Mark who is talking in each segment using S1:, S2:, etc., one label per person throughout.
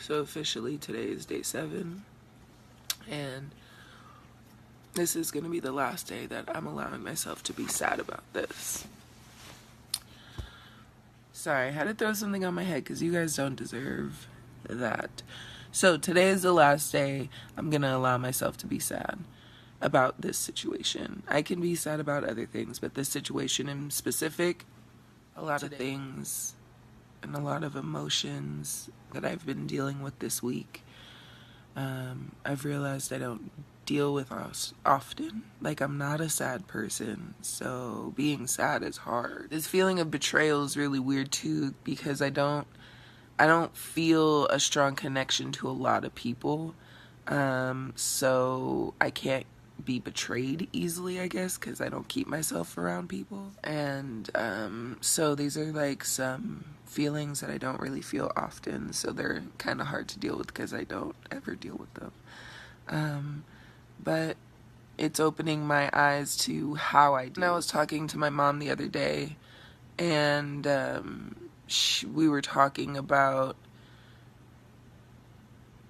S1: So officially today is day 7, and this is going to be the last day that I'm allowing myself to be sad about this. Sorry, I had to throw something on my head because you guys don't deserve that. So today is the last day I'm going to allow myself to be sad about this situation. I can be sad about other things, but this situation in specific, a lot of things and a lot of emotions that I've been dealing with this week, I've realized I don't deal with us often. Like, I'm not a sad person, so being sad is hard. This feeling of betrayal is really weird too, because I don't feel a strong connection to a lot of people, so I can't be betrayed easily, I guess, because I don't keep myself around people. And so these are like some feelings that I don't really feel often, so they're kind of hard to deal with because I don't ever deal with them. But it's opening my eyes to how I do. And I was talking to my mom the other day, and we were talking about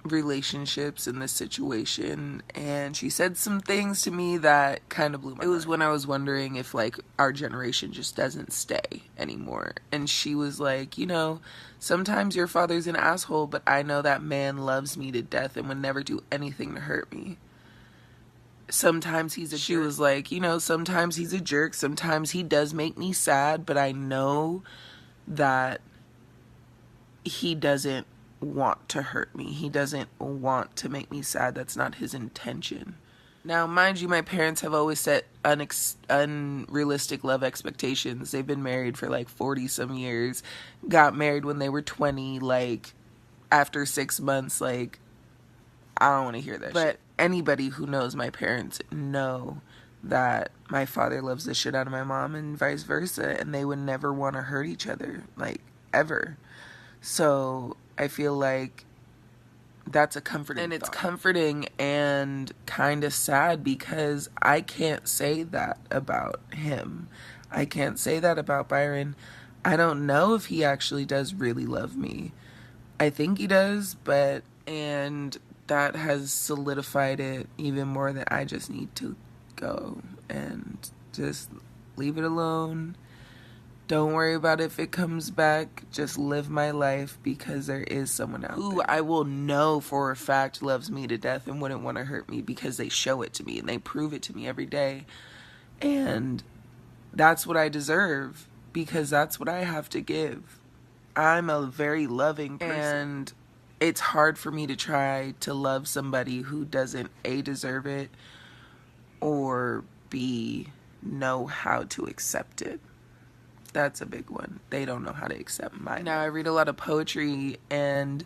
S1: relationships in this situation, and she said some things to me that kind of blew my mind. It was when I was wondering if, like, our generation just doesn't stay anymore. And she was like, you know, sometimes your father's an asshole, but I know that man loves me to death and would never do anything to hurt me. Sometimes he's a jerk. She was like, you know, sometimes he's a jerk, sometimes he does make me sad, but I know that he doesn't want to hurt me. He doesn't want to make me sad. That's not his intention. Now, mind you, my parents have always set unrealistic love expectations. They've been married for like 40 some years, got married when they were 20, like after 6 months, like, I don't want to hear that shit. Anybody who knows my parents know that my father loves the shit out of my mom and vice versa, and they would never want to hurt each other, like, ever. So I feel like that's a comforting thought. It's comforting and kind of sad because I can't say that about him. I can't say that about Byron. I don't know if he actually does really love me. I think he does, and that has solidified it even more that I just need to go and just leave it alone. Don't worry about if it comes back. Just live my life because there is someone out there who I will know for a fact loves me to death and wouldn't want to hurt me because they show it to me and they prove it to me every day. And that's what I deserve because that's what I have to give. I'm a very loving person. And it's hard for me to try to love somebody who doesn't A, deserve it, or B, know how to accept it. That's a big one. They don't know how to accept mine. Now, I read a lot of poetry, and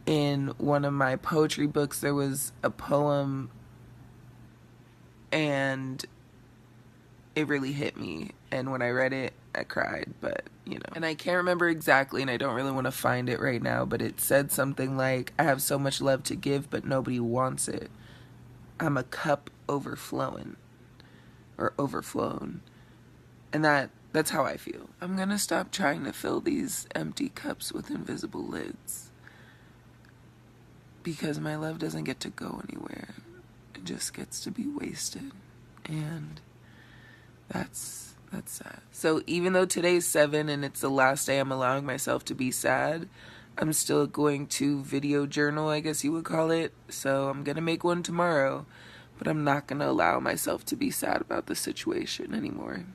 S1: in one of my poetry books, there was a poem, and it really hit me. And when I read it, I cried, but, you know. And I can't remember exactly, and I don't really want to find it right now, but it said something like, I have so much love to give, but nobody wants it. I'm a cup overflowing, or overflown. And that's how I feel. I'm gonna stop trying to fill these empty cups with invisible lids. Because my love doesn't get to go anywhere. It just gets to be wasted. And that's sad. So even though today's 7 and it's the last day I'm allowing myself to be sad, I'm still going to video journal, I guess you would call it. So I'm gonna make one tomorrow. But I'm not gonna allow myself to be sad about the situation anymore.